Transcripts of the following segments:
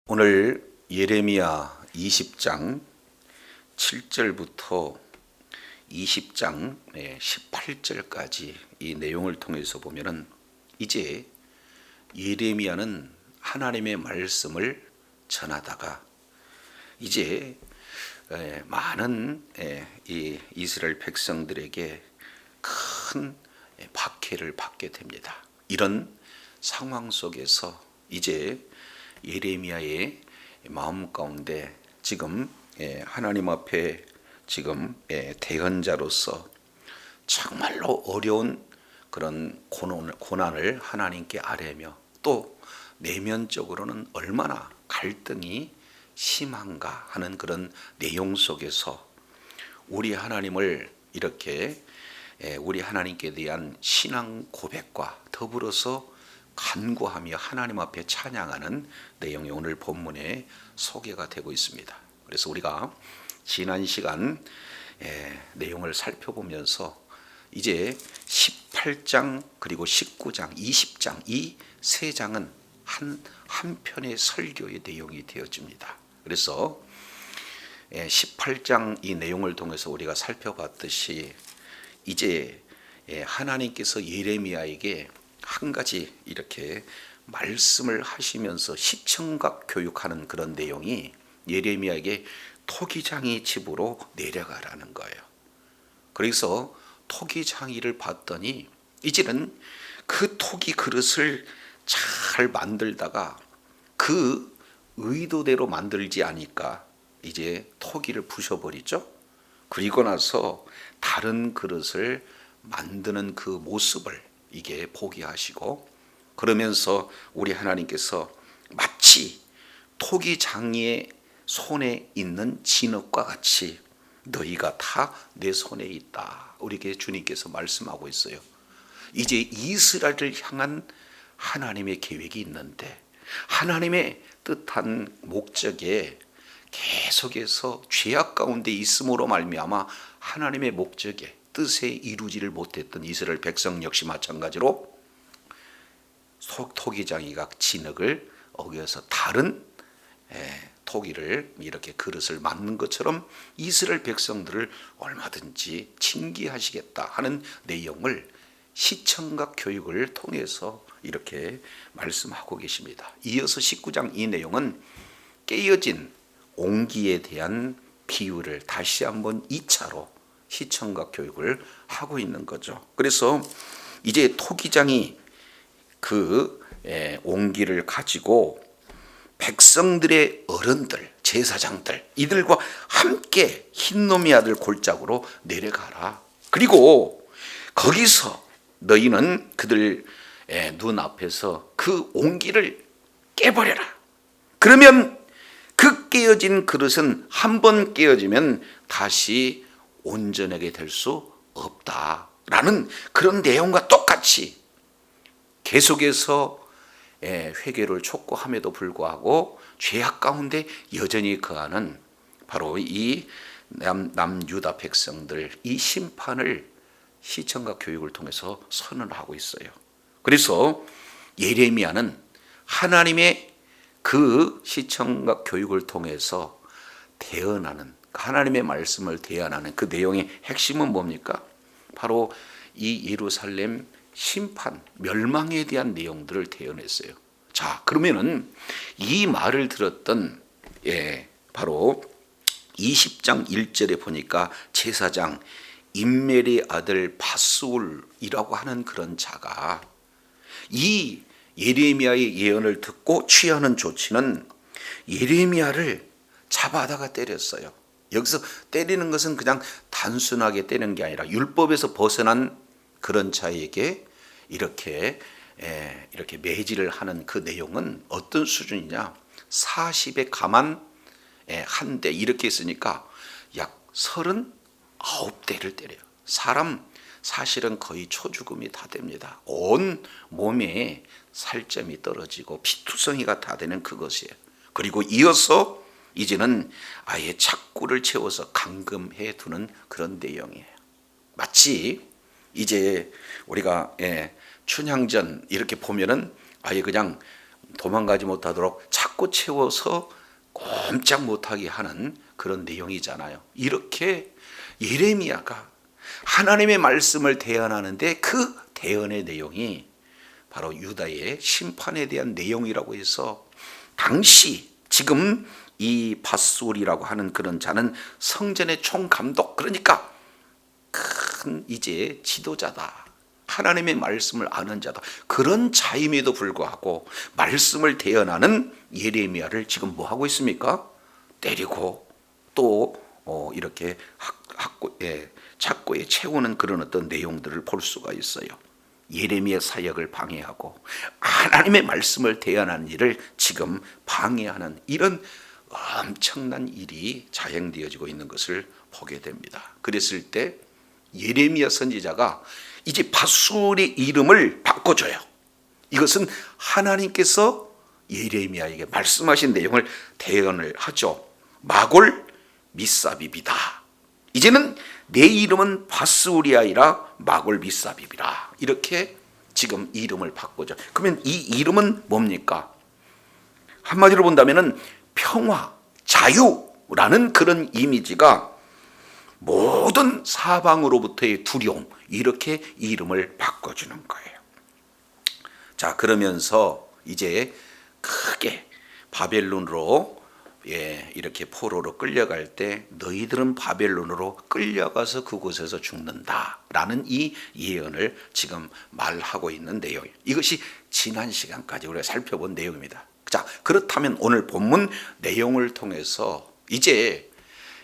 오늘 예레미야 20장 7절부터 20장 18절까지 이 내용을 통해서 보면은 이제 예레미야는 하나님의 말씀을 전하다가 이제 많은 이 이스라엘 백성들에게 큰 박해를 받게 됩니다. 이런 상황 속에서 이제 예레미야의 마음 가운데 지금 하나님 앞에 지금 대언자로서 정말로 어려운 그런 고난을 하나님께 아뢰며 또 내면적으로는 얼마나 갈등이 심한가 하는 그런 내용 속에서 우리 하나님을 이렇게 우리 하나님께 대한 신앙 고백과 더불어서 간구하며 하나님 앞에 찬양하는 내용이 오늘 본문에 소개가 되고 있습니다. 그래서 우리가 지난 시간 내용을 살펴보면서 이제 18장 그리고 19장, 20장 이 세 장은 한 편의 설교의 내용이 되어집니다. 그래서 18장 이 내용을 통해서 우리가 살펴봤듯이 이제 하나님께서 예레미야에게 한 가지 이렇게 말씀을 하시면서 시청각 교육하는 그런 내용이 예레미야에게 토기장이 집으로 내려가라는 거예요. 그래서 토기장이를 봤더니 이제는 그 토기 그릇을 잘 만들다가 그 의도대로 만들지 않으니까 이제 토기를 부셔버리죠. 그리고 나서 다른 그릇을 만드는 그 모습을 이게 포기하시고 그러면서 우리 하나님께서 마치 토기장이의 손에 있는 진흙과 같이 너희가 다 내 손에 있다. 우리에게 주님께서 말씀하고 있어요. 이제 이스라엘을 향한 하나님의 계획이 있는데 하나님의 뜻한 목적에 계속해서 죄악 가운데 있음으로 말미암아 하나님의 목적에 뜻에 이루지를 못했던 이스라엘 백성 역시 마찬가지로 토기장이가 진흙을 어겨서 다른 토기를 이렇게 그릇을 만든 것처럼 이스라엘 백성들을 얼마든지 징계하시겠다 하는 내용을 시청각 교육을 통해서 이렇게 말씀하고 계십니다. 이어서 19장 이 내용은 깨어진 옹기에 대한 비유를 다시 한번 2차로 시청각 교육을 하고 있는 거죠. 그래서 이제 토기장이 그 옹기를 가지고 백성들의 어른들, 제사장들 이들과 함께 흰놈의 아들 골짜기로 내려가라. 그리고 거기서 너희는 그들 눈앞에서 그 옹기를 깨버려라. 그러면 그 깨어진 그릇은 한 번 깨어지면 다시 온전하게 될 수 없다라는 그런 내용과 똑같이 계속해서 회개를 촉구함에도 불구하고 죄악 가운데 여전히 거하는 바로 이 남유다 백성들 이 심판을 시청각 교육을 통해서 선언하고 있어요. 그래서 예레미야는 하나님의 그 시청각 교육을 통해서 대언하는 하나님의 말씀을 대언하는 그 내용의 핵심은 뭡니까? 바로 이 예루살렘 심판, 멸망에 대한 내용들을 대언했어요. 자, 그러면은 이 말을 들었던 바로 20장 1절에 보니까 제사장 임멜의 아들 바스울이라고 하는 그런 자가 이 예레미야의 예언을 듣고 취하는 조치는 예레미야를 잡아다가 때렸어요. 여기서 때리는 것은 그냥 단순하게 때리는 게 아니라 율법에서 벗어난 그런 자에게 이렇게 매질을 하는 그 내용은 어떤 수준이냐? 40의 가만 한 대 이렇게 있으니까 약 39대를 때려요. 사람 사실은 거의 초죽음이 다 됩니다. 온 몸에 살점이 떨어지고 피투성이가 다 되는 그것이에요. 그리고 이어서 이제는 아예 착구를 채워서 감금해 두는 그런 내용이에요. 마치 이제 우리가 춘향전 이렇게 보면은 아예 그냥 도망가지 못하도록 착 찾고 채워서 꼼짝 못하게 하는 그런 내용이잖아요. 이렇게 예레미야가 하나님의 말씀을 대언하는데 그 대언의 내용이 바로 유다의 심판에 대한 내용이라고 해서 당시 지금 이 밧술이라고 하는 그런 자는 성전의 총감독, 그러니까 큰 이제 지도자다, 하나님의 말씀을 아는 자다, 그런 자임에도 불구하고 말씀을 대언하는 예레미야를 지금 뭐 하고 있습니까? 때리고 또 이렇게 착고에 채우는 그런 어떤 내용들을 볼 수가 있어요. 예레미야 사역을 방해하고 하나님의 말씀을 대언하는 일을 지금 방해하는 이런 엄청난 일이 자행되어지고 있는 것을 보게 됩니다. 그랬을 때 예레미야 선지자가 이제 밧술의 이름을 바꿔줘요. 이것은 하나님께서 예레미야에게 말씀하신 내용을 대언을 하죠. 마골 미사빕이다. 이제는 내 이름은 밧술이 아니라 마골 미사빕이라. 이렇게 지금 이름을 바꾸죠. 그러면 이 이름은 뭡니까? 한마디로 본다면은 평화, 자유라는 그런 이미지가 모든 사방으로부터의 두려움, 이렇게 이름을 바꿔주는 거예요. 자, 그러면서 이제 크게 바벨론으로 이렇게 포로로 끌려갈 때 너희들은 바벨론으로 끌려가서 그곳에서 죽는다라는 이 예언을 지금 말하고 있는 내용이에요. 이것이 지난 시간까지 우리가 살펴본 내용입니다. 자, 그렇다면 오늘 본문 내용을 통해서 이제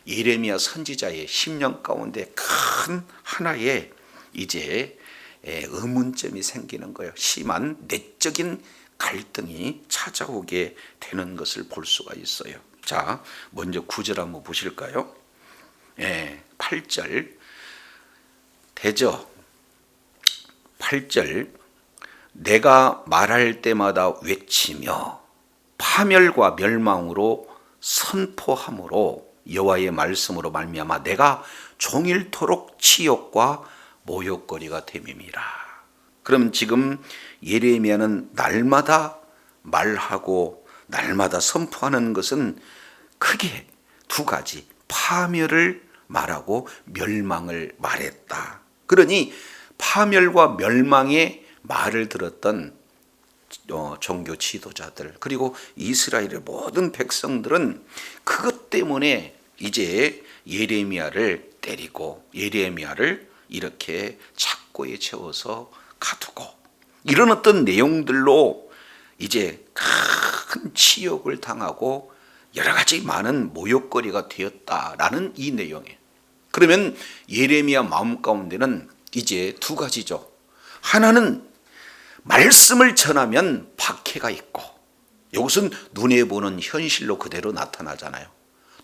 예레미야 선지자의 심령 가운데 큰 하나의 이제 의문점이 생기는 거예요. 심한 내적인 갈등이 찾아오게 되는 것을 볼 수가 있어요. 자, 먼저 9절 한번 보실까요? 8절 되죠? 8절 내가 말할 때마다 외치며 파멸과 멸망으로 선포함으로 여호와의 말씀으로 말미암아 내가 종일토록 치욕과 모욕거리가 됨이니라. 그럼 지금 예레미야는 날마다 말하고 날마다 선포하는 것은 크게 두 가지, 파멸을 말하고 멸망을 말했다. 그러니 파멸과 멸망의 말을 들었던 종교 지도자들 그리고 이스라엘의 모든 백성들은 그것 때문에 이제 예레미야를 때리고 예레미야를 이렇게 착고에 채워서 가두고 이런 어떤 내용들로 이제 큰 치욕을 당하고 여러 가지 많은 모욕거리가 되었다라는 이 내용이에요. 그러면 예레미야 마음 가운데는 이제 두 가지죠. 하나는 말씀을 전하면 박해가 있고, 이것은 눈에 보는 현실로 그대로 나타나잖아요.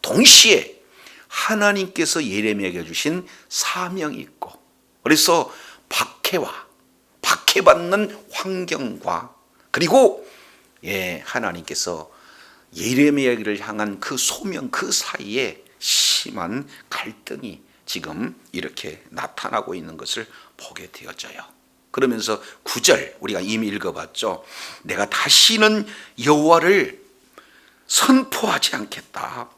동시에 하나님께서 예레미야에게 주신 사명이 있고, 그래서 박해받는 환경과 그리고 하나님께서 예레미야를 향한 그 소명 그 사이에 심한 갈등이 지금 이렇게 나타나고 있는 것을 보게 되어져요. 그러면서 9절 우리가 이미 읽어봤죠. 내가 다시는 여호와를 선포하지 않겠다.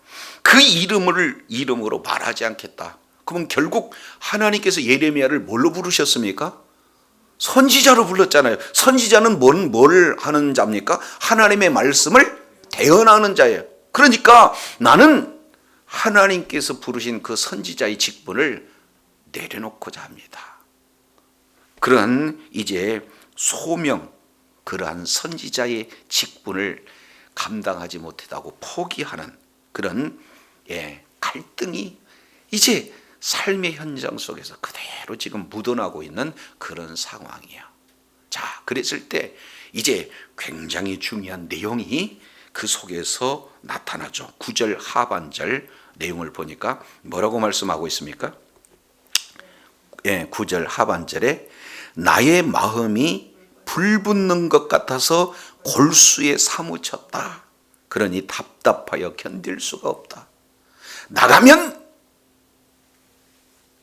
그 이름으로 말하지 않겠다. 그러면 결국 하나님께서 예레미야를 뭘로 부르셨습니까? 선지자로 불렀잖아요. 선지자는 뭘 하는 자입니까? 하나님의 말씀을 대언하는 자예요. 그러니까 나는 하나님께서 부르신 그 선지자의 직분을 내려놓고자 합니다. 그러한 이제 소명, 그러한 선지자의 직분을 감당하지 못했다고 포기하는 그런 갈등이 이제 삶의 현장 속에서 그대로 지금 묻어나고 있는 그런 상황이에요. 자, 그랬을 때 이제 굉장히 중요한 내용이 그 속에서 나타나죠. 9절 하반절 내용을 보니까 뭐라고 말씀하고 있습니까? 9절 하반절에 나의 마음이 불붙는 것 같아서 골수에 사무쳤다. 그러니 답답하여 견딜 수가 없다. 나가면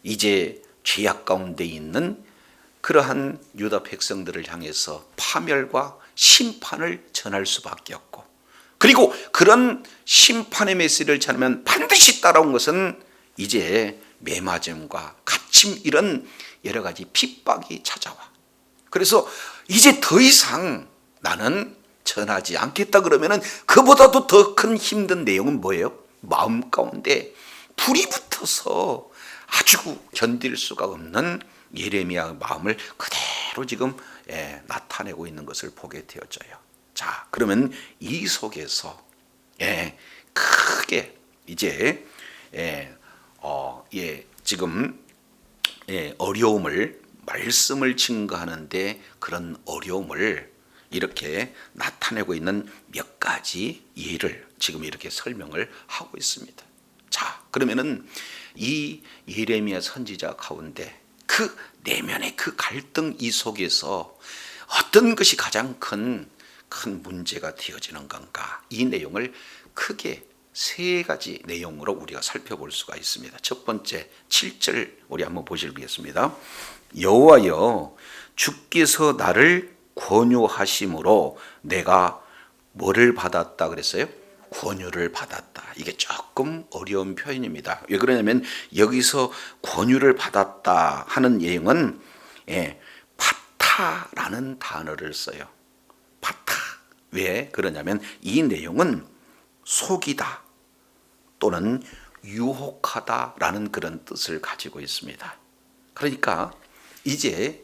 이제 죄악 가운데 있는 그러한 유다 백성들을 향해서 파멸과 심판을 전할 수밖에 없고, 그리고 그런 심판의 메시지를 전하면 반드시 따라온 것은 이제 매맞음과 갇힘, 이런 여러 가지 핍박이 찾아와. 그래서 이제 더 이상 나는 전하지 않겠다 그러면은 그보다도 더 큰 힘든 내용은 뭐예요? 마음 가운데 불이 붙어서 아주 견딜 수가 없는 예레미야의 마음을 그대로 지금 나타내고 있는 것을 보게 되어져요. 자, 그러면 이 속에서 크게 이제 지금 어려움을, 말씀을 증거하는데 그런 어려움을 이렇게 나타내고 있는 몇 가지 예를 지금 이렇게 설명을 하고 있습니다. 자, 그러면은 이 예레미야 선지자 가운데 그 내면의 그 갈등, 이 속에서 어떤 것이 가장 큰 문제가 되어지는 건가, 이 내용을 크게 세 가지 내용으로 우리가 살펴볼 수가 있습니다. 첫 번째 7절 우리 한번 보시겠습니다. 여호와여, 주께서 나를 권유하심으로 내가 뭐를 받았다 그랬어요? 권유를 받았다. 이게 조금 어려운 표현입니다. 왜 그러냐면 여기서 권유를 받았다 하는 내용은 파타라는 단어를 써요. 파타. 왜 그러냐면 이 내용은 속이다 또는 유혹하다라는 그런 뜻을 가지고 있습니다. 그러니까 이제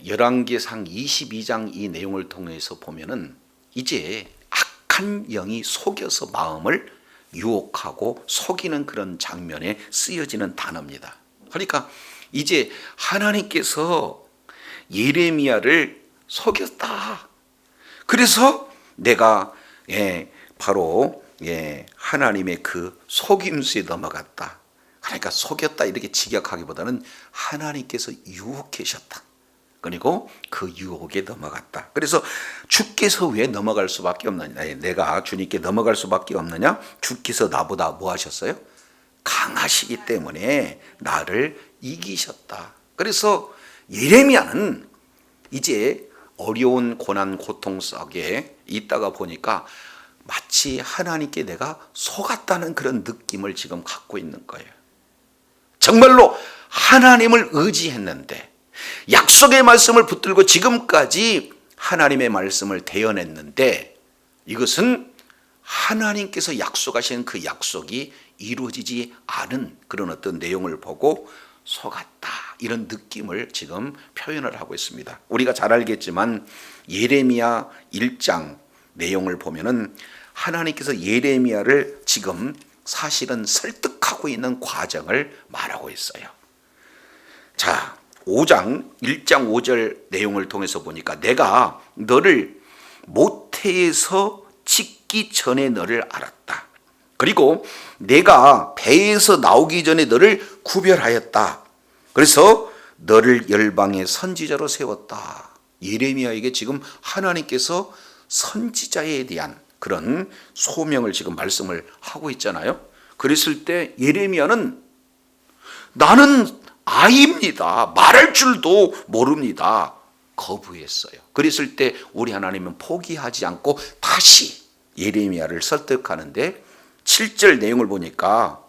열왕기상 22장 이 내용을 통해서 보면은 이제 악한 영이 속여서 마음을 유혹하고 속이는 그런 장면에 쓰여지는 단어입니다. 그러니까 이제 하나님께서 예레미야를 속였다. 그래서 내가 바로 하나님의 그 속임수에 넘어갔다. 그러니까 속였다 이렇게 직역하기보다는 하나님께서 유혹하셨다. 그리고 그 유혹에 넘어갔다. 그래서 주께서 왜 넘어갈 수밖에 없느냐? 내가 주님께 넘어갈 수밖에 없느냐? 주께서 나보다 뭐 하셨어요? 강하시기 때문에 나를 이기셨다. 그래서 예레미야는 이제 어려운 고난 고통 속에 있다가 보니까 마치 하나님께 내가 속았다는 그런 느낌을 지금 갖고 있는 거예요. 정말로 하나님을 의지했는데, 약속의 말씀을 붙들고 지금까지 하나님의 말씀을 대언했는데 이것은 하나님께서 약속하신 그 약속이 이루어지지 않은 그런 어떤 내용을 보고 속았다, 이런 느낌을 지금 표현을 하고 있습니다. 우리가 잘 알겠지만 예레미야 1장 내용을 보면은 하나님께서 예레미야를 지금 사실은 설득하고 있는 과정을 말하고 있어요. 자, 1장 5절 내용을 통해서 보니까 내가 너를 모태에서 짓기 전에 너를 알았다. 그리고 내가 배에서 나오기 전에 너를 구별하였다. 그래서 너를 열방의 선지자로 세웠다. 예레미야에게 지금 하나님께서 선지자에 대한 그런 소명을 지금 말씀을 하고 있잖아요. 그랬을 때 예레미야는 나는 아이입니다. 말할 줄도 모릅니다. 거부했어요. 그랬을 때 우리 하나님은 포기하지 않고 다시 예레미야를 설득하는데 7절 내용을 보니까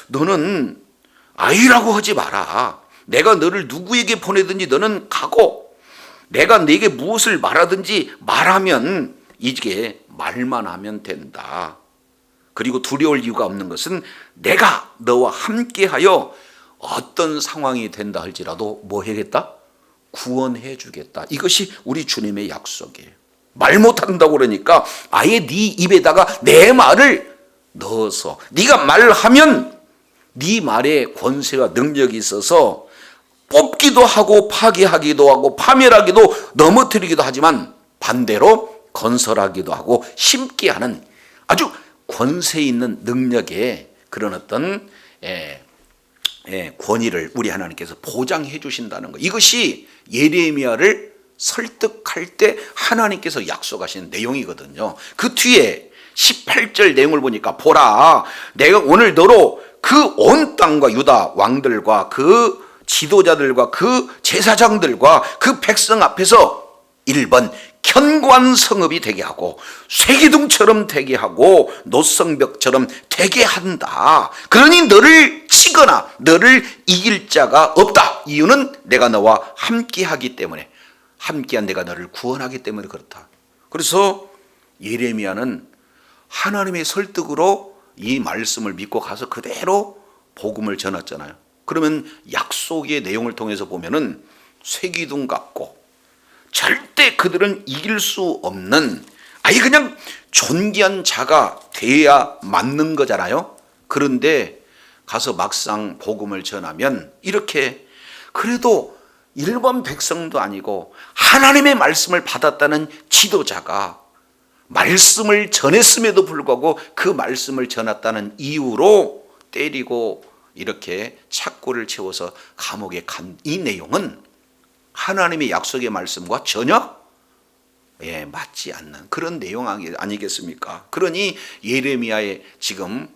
너는 아이라고 하지 마라. 내가 너를 누구에게 보내든지 너는 가고 내가 네게 무엇을 말하든지 말하면 이게 말만 하면 된다. 그리고 두려울 이유가 없는 것은 내가 너와 함께하여 어떤 상황이 된다 할지라도 뭐 해야겠다? 구원해 주겠다. 이것이 우리 주님의 약속이에요. 말 못한다고 그러니까 아예 네 입에다가 내 말을 넣어서 네가 말하면 네 말에 권세와 능력이 있어서 뽑기도 하고 파괴하기도 하고 파멸하기도 넘어뜨리기도 하지만 반대로 건설하기도 하고 심게 하는 아주 권세 있는 능력의 그런 어떤 권위를 우리 하나님께서 보장해 주신다는 것. 이것이 예레미야를 설득할 때 하나님께서 약속하신 내용이거든요. 그 뒤에 18절 내용을 보니까 보라, 내가 오늘 너로 그 온 땅과 유다 왕들과 그 지도자들과 그 제사장들과 그 백성 앞에서 1번 견고한 성읍이 되게 하고 쇠기둥처럼 되게 하고 노성벽처럼 되게 한다. 그러니 너를 치거나 너를 이길 자가 없다. 이유는 내가 너와 함께하기 때문에, 함께한 내가 너를 구원하기 때문에 그렇다. 그래서 예레미야는 하나님의 설득으로 이 말씀을 믿고 가서 그대로 복음을 전했잖아요. 그러면 약속의 내용을 통해서 보면은 쇠기둥 같고 절대 그들은 이길 수 없는, 아예 그냥 존귀한 자가 돼야 맞는 거잖아요. 그런데 가서 막상 복음을 전하면 이렇게, 그래도 일반 백성도 아니고 하나님의 말씀을 받았다는 지도자가 말씀을 전했음에도 불구하고 그 말씀을 전했다는 이유로 때리고 이렇게 착고를 채워서 감옥에 간 이 내용은 하나님의 약속의 말씀과 전혀 맞지 않는 그런 내용 아니겠습니까? 그러니 예레미야의 지금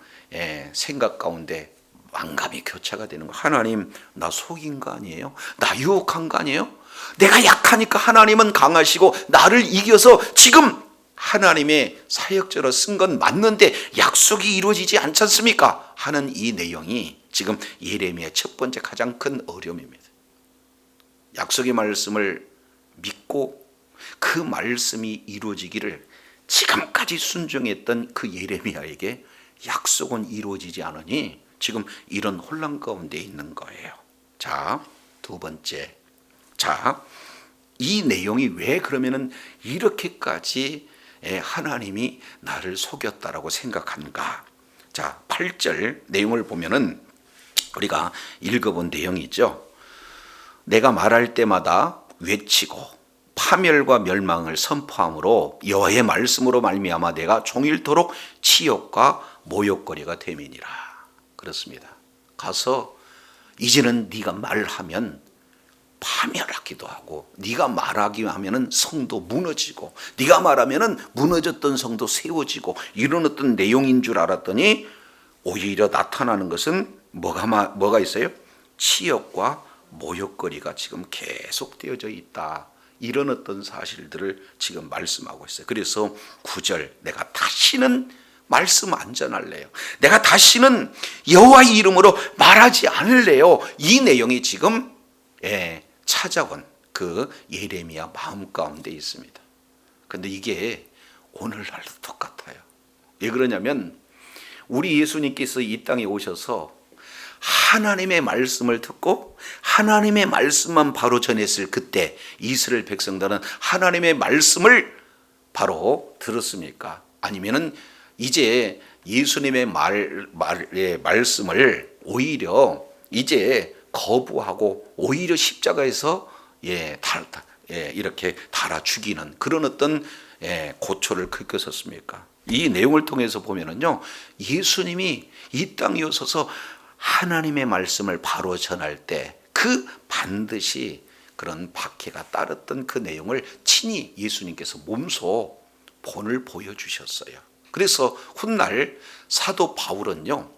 생각 가운데 만감이 교차가 되는 거. 하나님, 나 속인 거 아니에요? 나 유혹한 거 아니에요? 내가 약하니까 하나님은 강하시고 나를 이겨서 지금 하나님의 사역자로 쓴 건 맞는데 약속이 이루어지지 않지 않습니까? 하는 이 내용이 지금 예레미야의 첫 번째 가장 큰 어려움입니다. 약속의 말씀을 믿고 그 말씀이 이루어지기를 지금까지 순종했던 그 예레미야에게 약속은 이루어지지 않으니 지금 이런 혼란 가운데 있는 거예요. 자, 두 번째. 자, 이 내용이 왜 그러면은 이렇게까지 하나님이 나를 속였다라고 생각한가? 자, 8절 내용을 보면은 우리가 읽어본 내용이죠. 내가 말할 때마다 외치고 파멸과 멸망을 선포함으로 여호와의 말씀으로 말미암아 내가 종일토록 치욕과 모욕거리가 됨이니라. 그렇습니다. 가서 이제는 네가 말하면 파멸하기도 하고, 네가 말하기 하면은 성도 무너지고, 네가 말하면은 무너졌던 성도 세워지고, 이런 어떤 내용인 줄 알았더니 오히려 나타나는 것은 뭐가 있어요? 치욕과 모욕거리가 지금 계속되어져 있다. 이런 어떤 사실들을 지금 말씀하고 있어요. 그래서 9절, 내가 다시는 말씀 안 전할래요. 내가 다시는 여호와의 이름으로 말하지 않을래요. 이 내용이 지금 찾아온 그 예레미야 마음 가운데 있습니다. 그런데 이게 오늘날도 똑같아요. 왜 그러냐면 우리 예수님께서 이 땅에 오셔서 하나님의 말씀을 듣고 하나님의 말씀만 바로 전했을 그때 이스라엘 백성들은 하나님의 말씀을 바로 들었습니까? 아니면은 이제 예수님의 말씀을 오히려 이제 거부하고 오히려 십자가에서 이렇게 달아 죽이는 그런 어떤 고초를 겪었었습니까? 이 내용을 통해서 보면은요, 예수님이 이 땅에 오셔서 하나님의 말씀을 바로 전할 때 그 반드시 그런 박해가 따랐던 그 내용을 친히 예수님께서 몸소 본을 보여주셨어요. 그래서 훗날 사도 바울은요,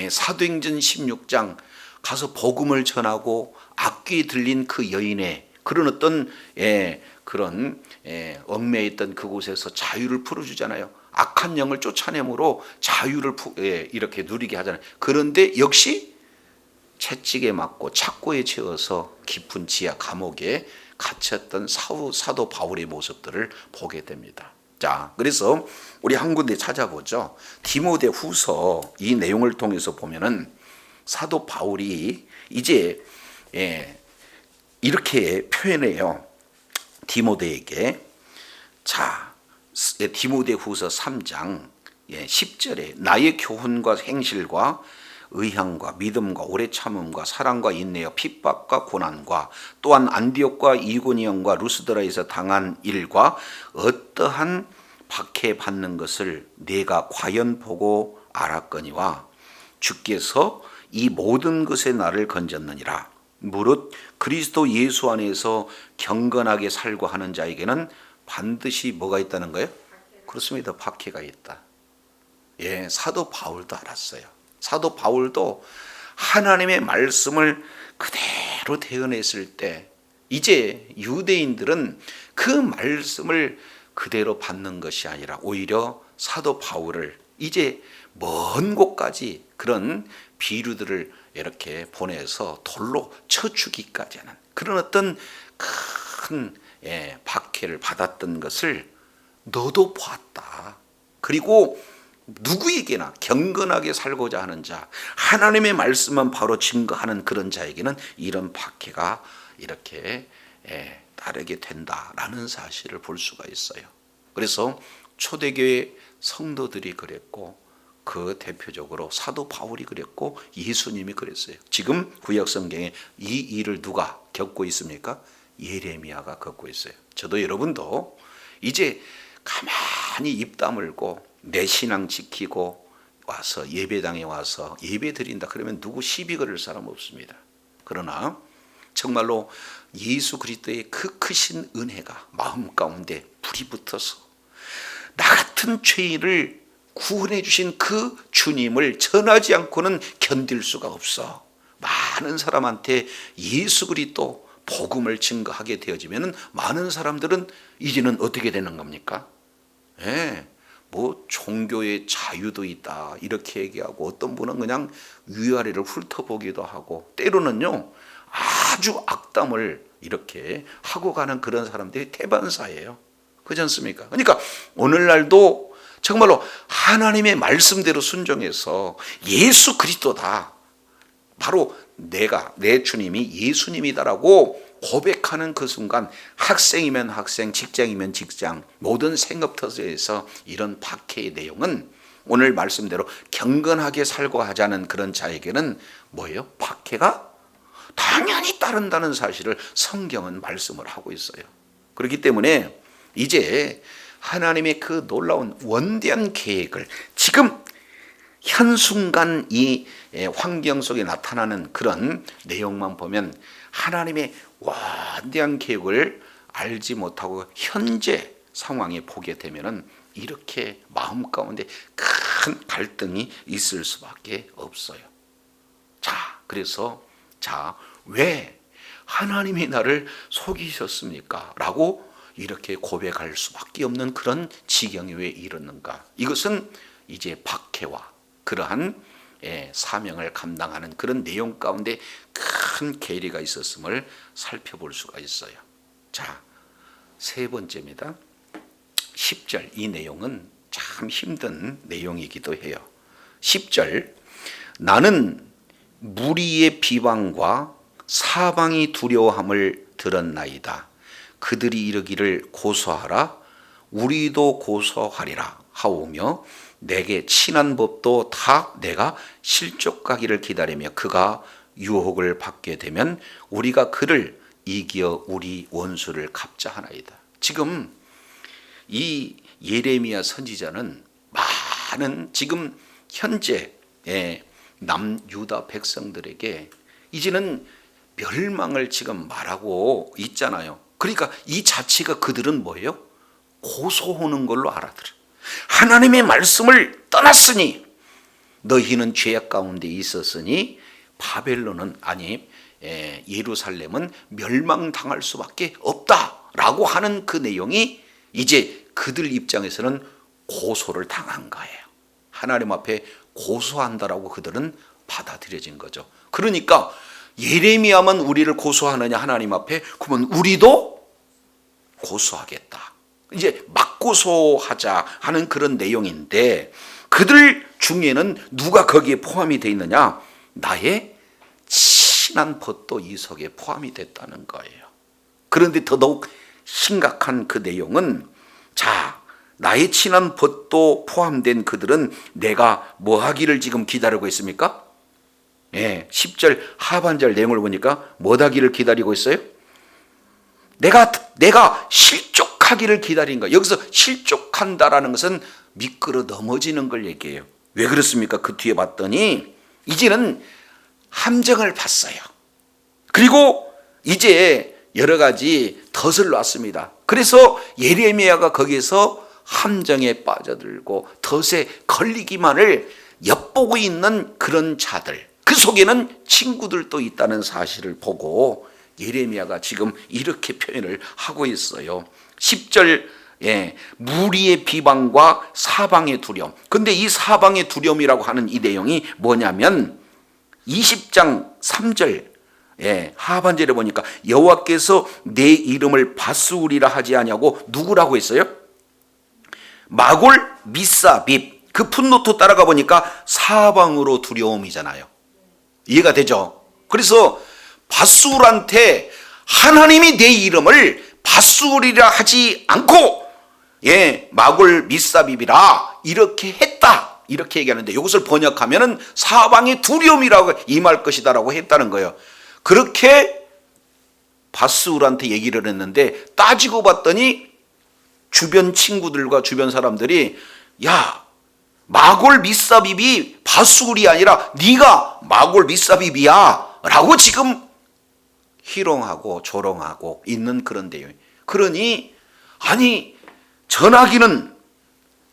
사도행전 16장 가서 복음을 전하고 악귀에 들린 그 여인의 그런 어떤 그런 얽매여 있던 그곳에서 자유를 풀어주잖아요. 악한 영을 쫓아내므로 자유를 이렇게 누리게 하잖아요. 그런데 역시 채찍에 맞고 착고에 채워서 깊은 지하 감옥에 갇혔던 사도 바울의 모습들을 보게 됩니다. 자, 그래서 우리 한 군데 찾아보죠. 디모데 후서 이 내용을 통해서 보면은 사도 바울이 이제 이렇게 표현해요. 디모데에게. 자, 디모데 후서 3장 10절에 나의 교훈과 행실과 의향과 믿음과 오래 참음과 사랑과 인내와 핍박과 고난과 또한 안디옥과 이고니온과 루스드라에서 당한 일과 어떠한 박해 받는 것을 내가 과연 보고 알았거니와 주께서 이 모든 것에 나를 건졌느니라. 무릇 그리스도 예수 안에서 경건하게 살고 하는 자에게는 반드시 뭐가 있다는 거예요? 그렇습니다. 박해가 있다. 사도 바울도 알았어요. 사도 바울도 하나님의 말씀을 그대로 대언했을 때 이제 유대인들은 그 말씀을 그대로 받는 것이 아니라 오히려 사도 바울을 이제 먼 곳까지 그런 비류들을 이렇게 보내서 돌로 쳐 죽이까지 하는 그런 어떤 큰 박해를 받았던 것을 너도 보았다. 그리고 누구에게나 경건하게 살고자 하는 자, 하나님의 말씀만 바로 증거하는 그런 자에게는 이런 박해가 이렇게 따르게 된다라는 사실을 볼 수가 있어요. 그래서 초대교회 성도들이 그랬고 그 대표적으로 사도 바울이 그랬고 예수님이 그랬어요. 지금 구약 성경에 이 일을 누가 겪고 있습니까? 예레미야가 겪고 있어요. 저도 여러분도 이제 가만히 입 다물고 내 신앙 지키고 와서 예배당에 와서 예배 드린다 그러면 누구 시비 걸을 사람 없습니다. 그러나 정말로 예수 그리스도의 그 크신 은혜가 마음 가운데 불이 붙어서 나 같은 죄인을 구원해 주신 그 주님을 전하지 않고는 견딜 수가 없어. 많은 사람한테 예수 그리스도 복음을 증거하게 되어지면 많은 사람들은 이제는 어떻게 되는 겁니까? 뭐 종교의 자유도 있다 이렇게 얘기하고 어떤 분은 그냥 위아래를 훑어보기도 하고 때로는요 아주 악담을 이렇게 하고 가는 그런 사람들이 태반사예요. 그렇지 않습니까? 그러니까 오늘날도 정말로 하나님의 말씀대로 순종해서 예수 그리스도다, 바로 내 주님이 예수님이다라고 고백하는 그 순간 학생이면 학생, 직장이면 직장, 모든 생업터에서 이런 박해의 내용은 오늘 말씀대로 경건하게 살고 하자는 그런 자에게는 뭐예요? 박해가 당연히 따른다는 사실을 성경은 말씀을 하고 있어요. 그렇기 때문에 이제 하나님의 그 놀라운 원대한 계획을 지금 현 순간 이 환경 속에 나타나는 그런 내용만 보면 하나님의 원대한 계획을 알지 못하고 현재 상황에 보게 되면은 이렇게 마음 가운데 큰 갈등이 있을 수밖에 없어요. 그래서 왜 하나님이 나를 속이셨습니까? 라고 이렇게 고백할 수밖에 없는 그런 지경에 왜 이르는가? 이것은 이제 박해와 그러한 사명을 감당하는 그런 내용 가운데 큰 계리가 있었음을 살펴볼 수가 있어요. 세 번째입니다. 10절, 이 내용은 참 힘든 내용이기도 해요. 10절, 나는 무리의 비방과 사방이 두려워함을 들었나이다. 그들이 이르기를 고소하라, 우리도 고소하리라 하오며 내게 친한 법도 다 내가 실족하기를 기다리며 그가 유혹을 받게 되면 우리가 그를 이겨 우리 원수를 갚자 하나이다. 지금 이 예레미야 선지자는 많은 지금 현재 남유다 백성들에게 이제는 멸망을 지금 말하고 있잖아요. 그러니까 이 자체가 그들은 뭐예요? 고소하는 걸로 알아들어. 하나님의 말씀을 떠났으니 너희는 죄악 가운데 있었으니 바벨론은 예루살렘은 멸망당할 수밖에 없다라고 하는 그 내용이 이제 그들 입장에서는 고소를 당한 거예요. 하나님 앞에 고소한다라고 그들은 받아들여진 거죠. 그러니까 예레미야만 우리를 고소하느냐 하나님 앞에, 그러면 우리도 고소하겠다. 이제 맞고소하자 하는 그런 내용인데 그들 중에는 누가 거기에 포함이 되어 있느냐? 나의 친한 벗도 이 속에 포함이 됐다는 거예요. 그런데 더더욱 심각한 그 내용은 나의 친한 벗도 포함된 그들은 내가 뭐 하기를 지금 기다리고 있습니까? 10절 하반절 내용을 보니까 뭐 하기를 기다리고 있어요? 내가 실족하기를 기다린 거예요. 여기서 실족한다라는 것은 미끄러 넘어지는 걸 얘기해요. 왜 그렇습니까? 그 뒤에 봤더니 이제는 함정을 봤어요. 그리고 이제 여러 가지 덫을 놨습니다. 그래서 예레미야가 거기에서 함정에 빠져들고 덫에 걸리기만을 엿보고 있는 그런 자들, 그 속에는 친구들도 있다는 사실을 보고 예레미야가 지금 이렇게 표현을 하고 있어요. 10절, 무리의 비방과 사방의 두려움. 근데 이 사방의 두려움이라고 하는 이 내용이 뭐냐면 20장 3절 하반절에 보니까 여호와께서 내 이름을 바스우리라 하지 아니하고 누구라고 했어요? 마골 미사빕. 그 풋노트 따라가 보니까 사방으로 두려움이잖아요. 이해가 되죠? 그래서 바스울한테 하나님이 내 이름을 바스울이라 하지 않고 마골 미사빕이라 이렇게 했다, 이렇게 얘기하는데 이것을 번역하면은 사방의 두려움이라고 임할 것이다라고 했다는 거예요. 그렇게 바스울한테 얘기를 했는데 따지고 봤더니 주변 친구들과 주변 사람들이 야, 마골 미사빕이 바스울이 아니라 네가 마골 미사빕이야 라고 지금 희롱하고 조롱하고 있는 그런 내용. 그러니 아니, 전하기는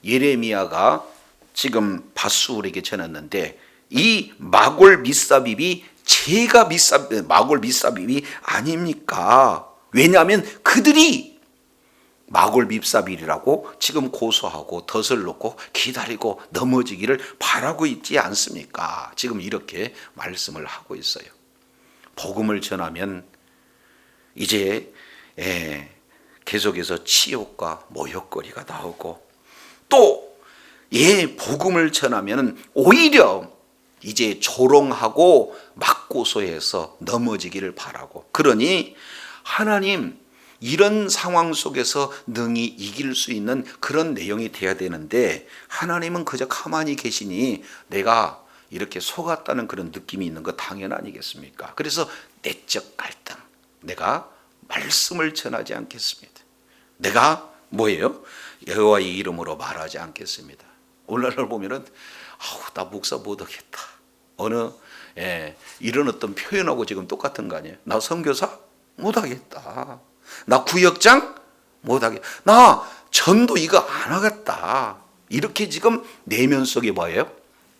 예레미야가 지금 바스울에게 전했는데 이 마골 미사빕이 제가 마골 미사빕이 아닙니까? 왜냐하면 그들이 마골 미사빕이라고 지금 고소하고 덫을 놓고 기다리고 넘어지기를 바라고 있지 않습니까? 지금 이렇게 말씀을 하고 있어요. 복음을 전하면 이제 계속해서 치욕과 모욕거리가 나오고 또 복음을 전하면 오히려 이제 조롱하고 맞고소해서 넘어지기를 바라고, 그러니 하나님 이런 상황 속에서 능히 이길 수 있는 그런 내용이 돼야 되는데 하나님은 그저 가만히 계시니 내가 이렇게 속았다는 그런 느낌이 있는 거 당연 아니겠습니까? 그래서 내적 갈등, 내가 말씀을 전하지 않겠습니다. 내가 뭐예요? 여호와의 이름으로 말하지 않겠습니다. 오늘날 보면은 나 목사 못하겠다. 이런 어떤 표현하고 지금 똑같은 거 아니에요? 나 선교사 못하겠다. 나 구역장 못하겠다. 나 전도 이거 안 하겠다. 이렇게 지금 내면 속에 뭐예요?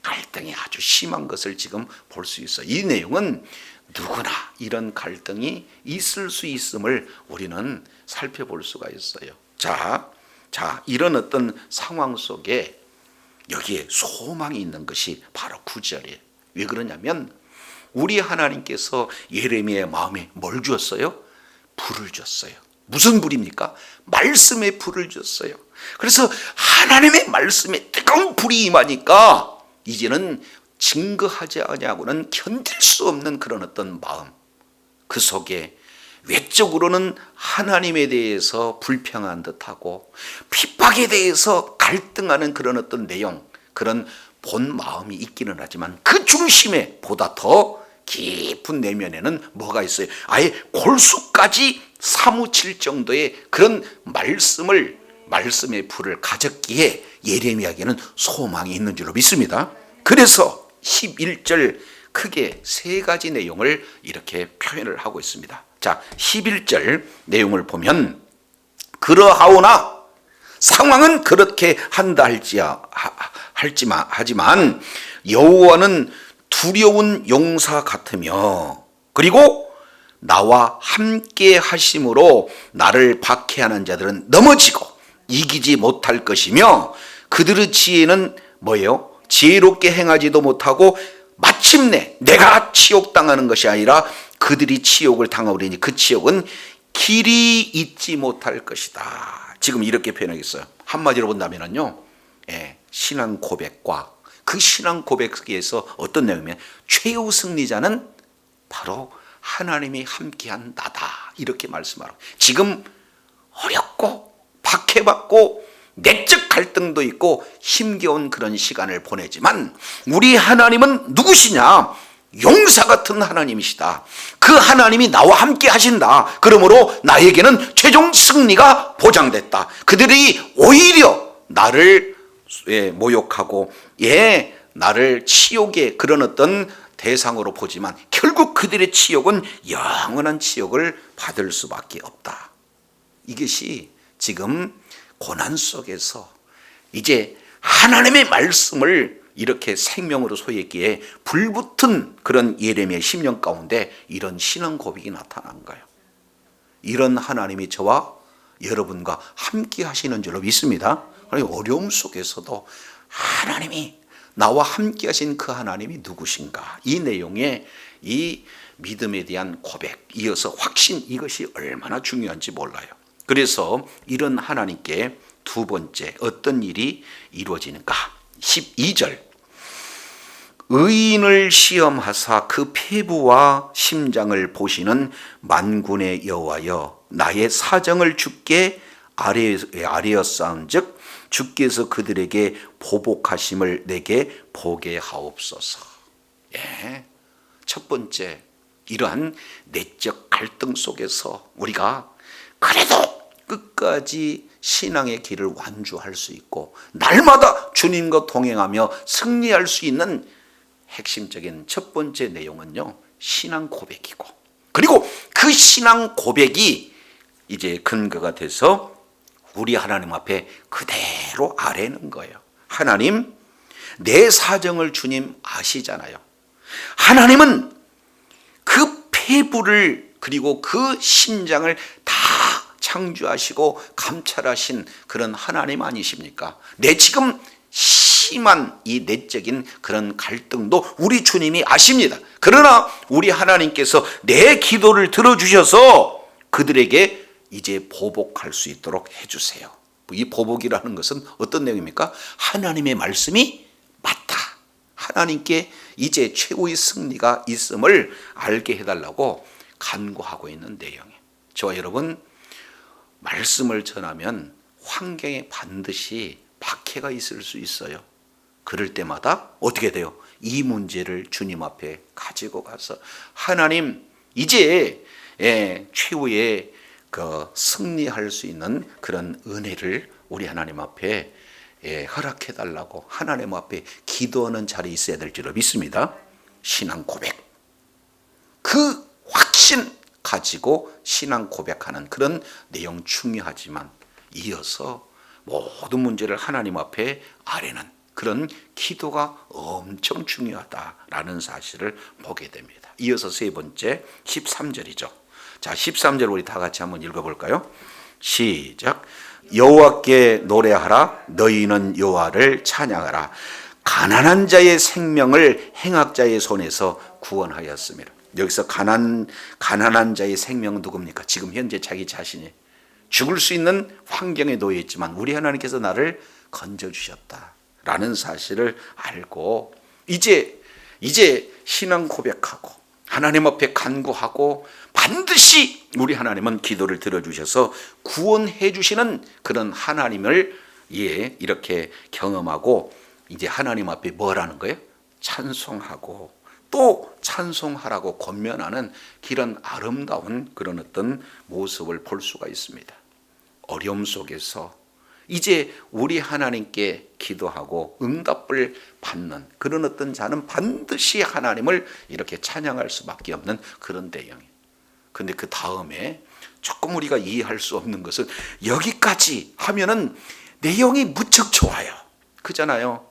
갈등이 아주 심한 것을 지금 볼 수 있어요. 이 내용은 누구나 이런 갈등이 있을 수 있음을 우리는 살펴볼 수가 있어요. 자, 이런 어떤 상황 속에 여기에 소망이 있는 것이 바로 9절이에요. 왜 그러냐면 우리 하나님께서 예레미야의 마음에 뭘 주었어요? 불을 줬어요. 무슨 불입니까? 말씀의 불을 줬어요. 그래서 하나님의 말씀에 뜨거운 불이 임하니까 이제는 증거하지 아니하고는 견딜 수 없는 그런 어떤 마음, 그 속에 외적으로는 하나님에 대해서 불평한 듯하고 핍박에 대해서 갈등하는 그런 어떤 내용, 그런 본 마음이 있기는 하지만 그 중심에 보다 더 깊은 내면에는 뭐가 있어요? 아예 골수까지 사무칠 정도의 그런 말씀의 불을 가졌기에 예레미야에게는 소망이 있는 줄로 믿습니다. 그래서 11절 크게 세 가지 내용을 이렇게 표현을 하고 있습니다. 자, 11절 내용을 보면 그러하오나 상황은 그렇게 한다 하지만 여호와는 두려운 용사 같으며 그리고 나와 함께 하심으로 나를 박해하는 자들은 넘어지고 이기지 못할 것이며 그들의 지혜는 뭐예요? 지혜롭게 행하지도 못하고 마침내 내가 치욕당하는 것이 아니라 그들이 치욕을 당하오리니 그 치욕은 길이 잊지 못할 것이다. 지금 이렇게 표현하겠어요. 한마디로 본다면요, 신앙 고백과 그 신앙 고백에서 어떤 내용이면 최후 승리자는 바로 하나님이 함께한 나다, 이렇게 말씀하라고. 지금 어렵고 박해받고 내적 갈등도 있고 힘겨운 그런 시간을 보내지만 우리 하나님은 누구시냐? 용사 같은 하나님이시다. 그 하나님이 나와 함께 하신다. 그러므로 나에게는 최종 승리가 보장됐다. 그들이 오히려 나를 모욕하고 나를 치욕의 그런 어떤 대상으로 보지만 결국 그들의 치욕은 영원한 치욕을 받을 수밖에 없다. 이것이 지금 고난 속에서 이제 하나님의 말씀을 이렇게 생명으로 소했기에 불붙은 그런 예레미야 10년 가운데 이런 신앙 고백이 나타난 거예요. 이런 하나님이 저와 여러분과 함께 하시는 줄로 믿습니다. 어려움 속에서도 하나님이 나와 함께 하신 그 하나님이 누구신가, 이 내용에 이 믿음에 대한 고백, 이어서 확신, 이것이 얼마나 중요한지 몰라요. 그래서 이런 하나님께 두 번째 어떤 일이 이루어지는가. 12절, 의인을 시험하사 그 폐부와 심장을 보시는 만군의 여호와여, 나의 사정을 주께 아뢰었사온즉 주께서 그들에게 보복하심을 내게 보게 하옵소서. 예. 첫 번째, 이러한 내적 갈등 속에서 우리가 그래도 끝까지 신앙의 길을 완주할 수 있고 날마다 주님과 동행하며 승리할 수 있는 핵심적인 첫 번째 내용은요, 신앙 고백이고, 그리고 그 신앙 고백이 이제 근거가 돼서 우리 하나님 앞에 그대로 아뢰는 거예요. 하나님, 내 사정을 주님 아시잖아요. 하나님은 그 폐부를 그리고 그 심장을 다 창조하시고 감찰하신 그런 하나님 아니십니까? 내 지금 심한 이 내적인 그런 갈등도 우리 주님이 아십니다. 그러나 우리 하나님께서 내 기도를 들어주셔서 그들에게 이제 보복할 수 있도록 해주세요. 이 보복이라는 것은 어떤 내용입니까? 하나님의 말씀이 맞다, 하나님께 이제 최후의 승리가 있음을 알게 해달라고 간구하고 있는 내용이에요. 저와 여러분, 말씀을 전하면 환경에 반드시 박해가 있을 수 있어요. 그럴 때마다 어떻게 돼요? 이 문제를 주님 앞에 가지고 가서 하나님, 이제 최후의 그 승리할 수 있는 그런 은혜를 우리 하나님 앞에 허락해 달라고 하나님 앞에 기도하는 자리에 있어야 될 줄로 믿습니다. 신앙 고백, 그 확신 가지고 신앙 고백하는 그런 내용 중요하지만 이어서 모든 문제를 하나님 앞에 아뢰는 그런 기도가 엄청 중요하다라는 사실을 보게 됩니다. 이어서 세 번째 13절이죠. 자, 13절 우리 다 같이 한번 읽어볼까요? 시작. 여호와께 노래하라, 너희는 여호와를 찬양하라. 가난한 자의 생명을 행악자의 손에서 구원하였습니다. 여기서 가난한 자의 생명은 누굽니까? 지금 현재 자기 자신이 죽을 수 있는 환경에 놓여 있지만 우리 하나님께서 나를 건져주셨다라는 사실을 알고 이제 신앙 고백하고 하나님 앞에 간구하고 반드시 우리 하나님은 기도를 들어주셔서 구원해 주시는 그런 하나님을 이렇게 경험하고 이제 하나님 앞에 뭐라는 거예요? 찬송하고 또 찬송하라고 권면하는 그런 아름다운 그런 어떤 모습을 볼 수가 있습니다. 어려움 속에서 이제 우리 하나님께 기도하고 응답을 받는 그런 어떤 자는 반드시 하나님을 이렇게 찬양할 수밖에 없는 그런 내용이에요. 근데 그 다음에 조금 우리가 이해할 수 없는 것은 여기까지 하면은 내용이 무척 좋아요. 그잖아요.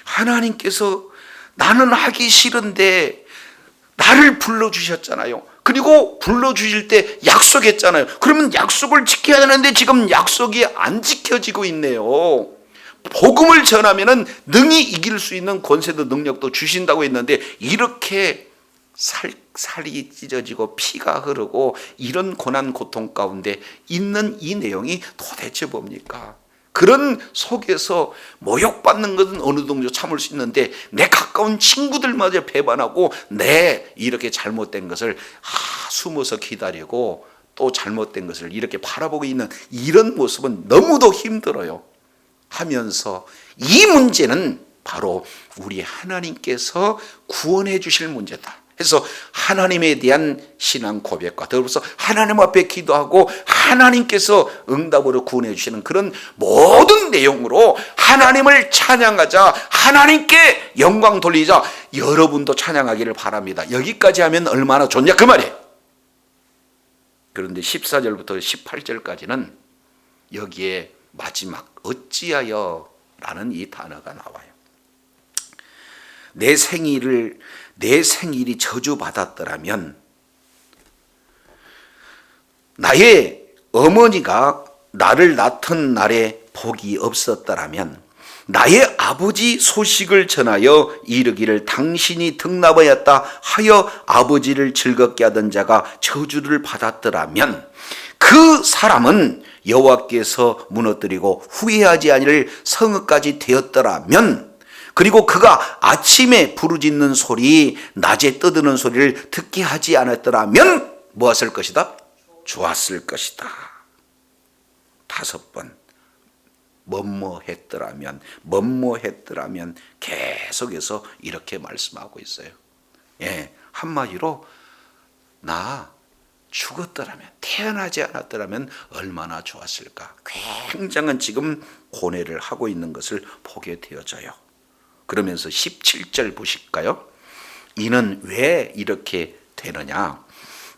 하나님께서 나는 하기 싫은데 나를 불러주셨잖아요. 그리고 불러주실 때 약속했잖아요. 그러면 약속을 지켜야 되는데 지금 약속이 안 지켜지고 있네요. 복음을 전하면은 능히 이길 수 있는 권세도 능력도 주신다고 했는데 이렇게 살이 찢어지고 피가 흐르고 이런 고난 고통 가운데 있는 이 내용이 도대체 뭡니까? 그런 속에서 모욕받는 것은 어느 정도 참을 수 있는데 내 가까운 친구들마저 배반하고 내 이렇게 잘못된 것을 숨어서 기다리고 또 잘못된 것을 이렇게 바라보고 있는 이런 모습은 너무도 힘들어요 하면서 이 문제는 바로 우리 하나님께서 구원해 주실 문제다. 그래서 하나님에 대한 신앙 고백과 더불어서 하나님 앞에 기도하고 하나님께서 응답으로 구원해 주시는 그런 모든 내용으로 하나님을 찬양하자, 하나님께 영광 돌리자. 여러분도 찬양하기를 바랍니다. 여기까지 하면 얼마나 좋냐 그 말이에요. 그런데 14절부터 18절까지는 여기에 마지막 어찌하여 라는 이 단어가 나와요. 내 생일이 저주받았더라면, 나의 어머니가 나를 낳던 날에 복이 없었더라면, 나의 아버지 소식을 전하여 이르기를 당신이 등나무였다 하여 아버지를 즐겁게 하던 자가 저주를 받았더라면, 그 사람은 여호와께서 무너뜨리고 후회하지 아니할 성읍까지 되었더라면, 그리고 그가 아침에 부르짖는 소리, 낮에 떠드는 소리를 듣게 하지 않았더라면 무엇을 것이다? 좋았을 것이다. 5번. 뭐뭐했더라면 계속해서 이렇게 말씀하고 있어요. 한마디로 나 죽었더라면, 태어나지 않았더라면 얼마나 좋았을까. 굉장한 지금 고뇌를 하고 있는 것을 보게 되어져요. 그러면서 17절 보실까요? 이는 왜 이렇게 되느냐?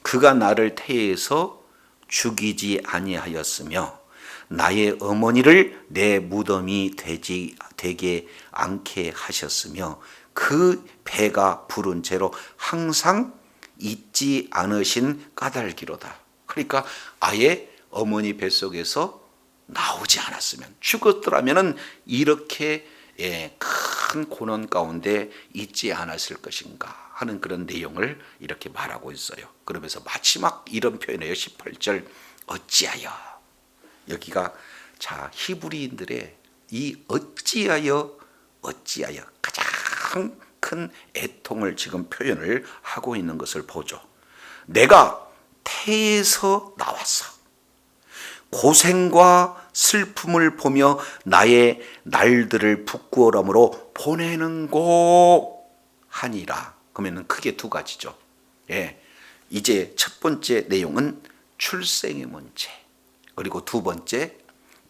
그가 나를 태에서 죽이지 아니하였으며 나의 어머니를 내 무덤이 되게 않게 하셨으며 그 배가 부른 채로 항상 잊지 않으신 까닭이로다. 그러니까 아예 어머니 뱃속에서 나오지 않았으면, 죽었더라면 이렇게 큰 고난 가운데 있지 않았을 것인가 하는 그런 내용을 이렇게 말하고 있어요. 그러면서 마지막 이런 표현이에요. 18절. 어찌하여. 여기가 자 히브리인들의 이 어찌하여 가장 큰 애통을 지금 표현을 하고 있는 것을 보죠. 내가 태에서 나왔어. 고생과 슬픔을 보며 나의 날들을 부끄러움으로 보내는고 하니라. 그러면 크게 두 가지죠. 이제 첫 번째 내용은 출생의 문제, 그리고 두 번째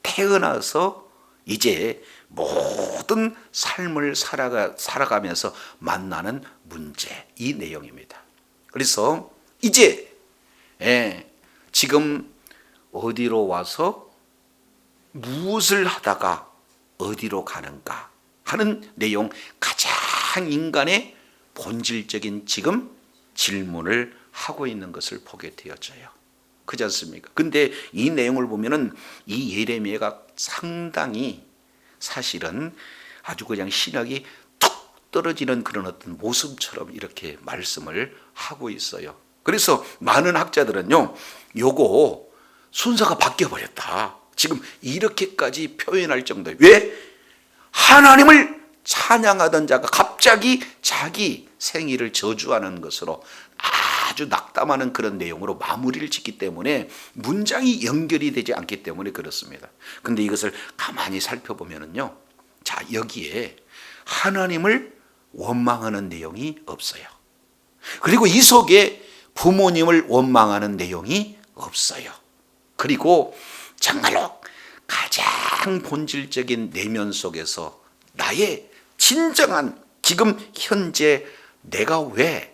태어나서 이제 모든 삶을 살아가면서 만나는 문제, 이 내용입니다. 그래서 이제 지금 어디로 와서 무엇을 하다가 어디로 가는가 하는 내용, 가장 인간의 본질적인 지금 질문을 하고 있는 것을 보게 되어져요. 그렇지 않습니까? 근데 이 내용을 보면은 이 예레미야가 상당히 사실은 아주 그냥 신학이 툭 떨어지는 그런 어떤 모습처럼 이렇게 말씀을 하고 있어요. 그래서 많은 학자들은요, 요거 순서가 바뀌어버렸다, 지금 이렇게까지 표현할 정도예요. 왜? 하나님을 찬양하던 자가 갑자기 자기 생일을 저주하는 것으로 아주 낙담하는 그런 내용으로 마무리를 짓기 때문에 문장이 연결이 되지 않기 때문에 그렇습니다. 근데 이것을 가만히 살펴보면은요, 자, 여기에 하나님을 원망하는 내용이 없어요. 그리고 이 속에 부모님을 원망하는 내용이 없어요. 그리고 정말로 가장 본질적인 내면 속에서 나의 진정한 지금 현재 내가 왜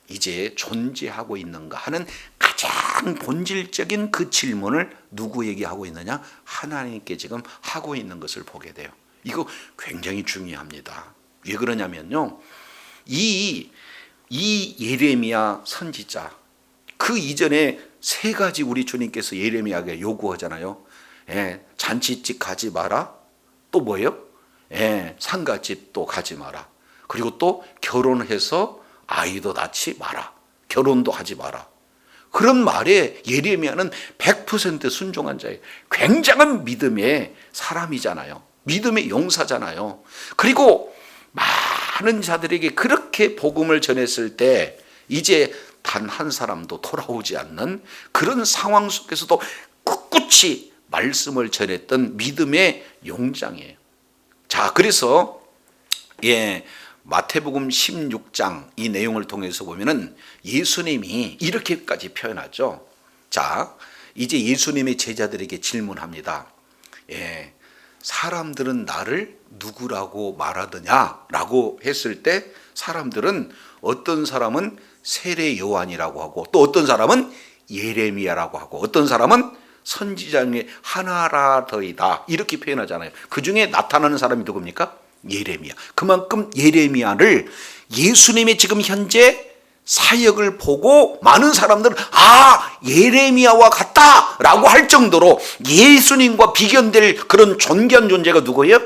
이제 존재하고 있는가 하는 가장 본질적인 그 질문을 누구에게 하고 있느냐? 하나님께 지금 하고 있는 것을 보게 돼요. 이거 굉장히 중요합니다. 왜 그러냐면요, 이 예레미야 선지자, 그 이전에 세 가지 우리 주님께서 예레미야에게 요구하잖아요. 잔치집 가지 마라. 또 뭐예요? 상가집도 가지 마라. 그리고 또 결혼해서 아이도 낳지 마라. 결혼도 하지 마라. 그런 말에 예레미야는 100% 순종한 자예요. 굉장한 믿음의 사람이잖아요. 믿음의 용사잖아요. 그리고 많은 자들에게 그렇게 복음을 전했을 때 이제 단 한 사람도 돌아오지 않는 그런 상황 속에서도 꿋꿋이 말씀을 전했던 믿음의 용장이에요. 자, 그래서 마태복음 16장 이 내용을 통해서 보면은 예수님이 이렇게까지 표현하죠. 자, 이제 예수님의 제자들에게 질문합니다. 사람들은 나를 누구라고 말하더냐라고 했을 때 사람들은 어떤 사람은 세례 요한이라고 하고 또 어떤 사람은 예레미야라고 하고 어떤 사람은 선지자 중에 하나라더이다 이렇게 표현하잖아요. 그 중에 나타나는 사람이 누굽니까? 예레미야. 그만큼 예레미야를 예수님의 지금 현재 사역을 보고 많은 사람들은 예레미야와 같다라고 할 정도로 예수님과 비견될 그런 존귀한 존재가 누구예요?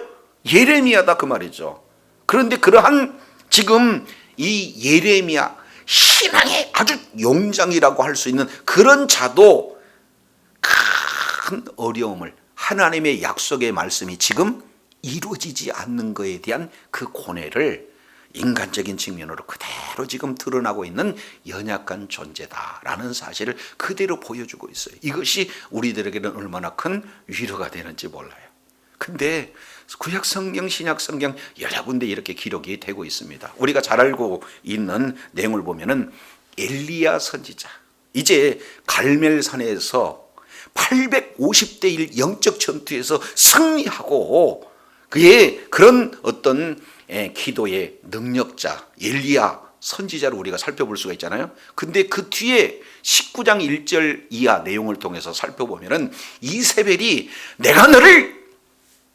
예레미야다 그 말이죠. 그런데 그러한 지금 이 예레미야, 신앙의 아주 용장이라고 할 수 있는 그런 자도 큰 어려움을, 하나님의 약속의 말씀이 지금 이루어지지 않는 것에 대한 그 고뇌를 인간적인 측면으로 그대로 지금 드러나고 있는 연약한 존재다라는 사실을 그대로 보여주고 있어요. 이것이 우리들에게는 얼마나 큰 위로가 되는지 몰라요. 근데 구약 성경, 신약 성경 여러 군데 이렇게 기록이 되고 있습니다. 우리가 잘 알고 있는 내용을 보면은 엘리야 선지자, 이제 갈멜산에서 850대 1 영적 전투에서 승리하고 그의 그런 어떤 기도의 능력자 엘리야 선지자를 우리가 살펴볼 수가 있잖아요. 근데 그 뒤에 19장 1절 이하 내용을 통해서 살펴보면은 이세벨이 내가 너를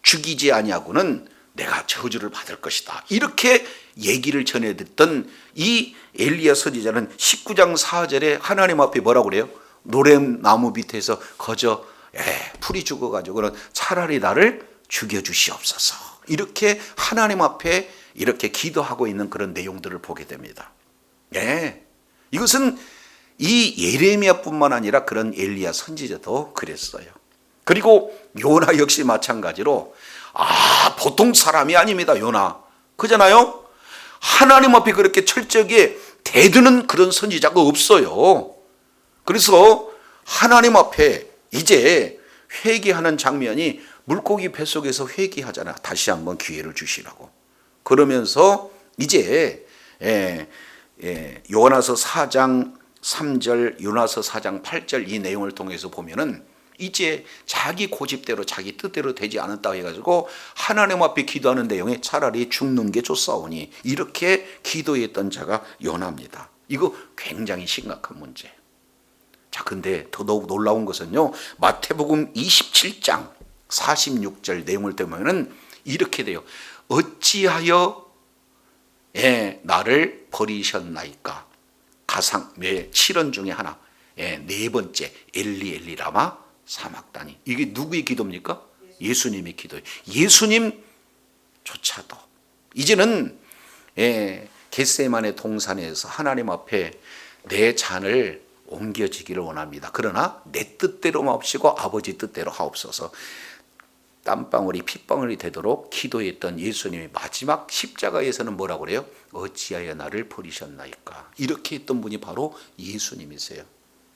죽이지 아니하고는 내가 저주를 받을 것이다 이렇게 얘기를 전해듣던 이 엘리야 선지자는 19장 4절에 하나님 앞에 뭐라고 그래요? 노렘나무 밑에서 거저 풀이 죽어가지고는 차라리 나를 죽여주시옵소서 이렇게 하나님 앞에 이렇게 기도하고 있는 그런 내용들을 보게 됩니다. 이것은 이 예레미야뿐만 아니라 그런 엘리야 선지자도 그랬어요. 그리고 요나 역시 마찬가지로 보통 사람이 아닙니다. 요나 그잖아요. 하나님 앞에 그렇게 철저하게 대드는 그런 선지자가 없어요. 그래서 하나님 앞에 이제 회개하는 장면이 물고기 뱃속에서 회개하잖아. 다시 한번 기회를 주시라고. 그러면서 이제 요나서 4장 3절, 요나서 4장 8절 이 내용을 통해서 보면은 이제 자기 고집대로 자기 뜻대로 되지 않았다 해가지고 하나님 앞에 기도하는 내용에 차라리 죽는 게 좋사오니 이렇게 기도했던 자가 요나입니다. 이거 굉장히 심각한 문제. 자, 근데 더더욱 놀라운 것은요, 마태복음 27장 46절 내용을 보면은 이렇게 돼요. 어찌하여 나를 버리셨나이까? 가상 7원 중에 하나, 네 번째 엘리 엘리 라마 사막다니. 이게 누구의 기도입니까? 예수님의 기도예요. 예수님조차도 이제는 겟세마네 동산에서 하나님 앞에 내 잔을 옮겨지기를 원합니다. 그러나 내 뜻대로 마옵시고 아버지 뜻대로 하옵소서. 땀방울이 핏방울이 되도록 기도했던 예수님이 마지막 십자가에서는 뭐라고 그래요? 어찌하여 나를 버리셨나이까? 이렇게 했던 분이 바로 예수님이세요.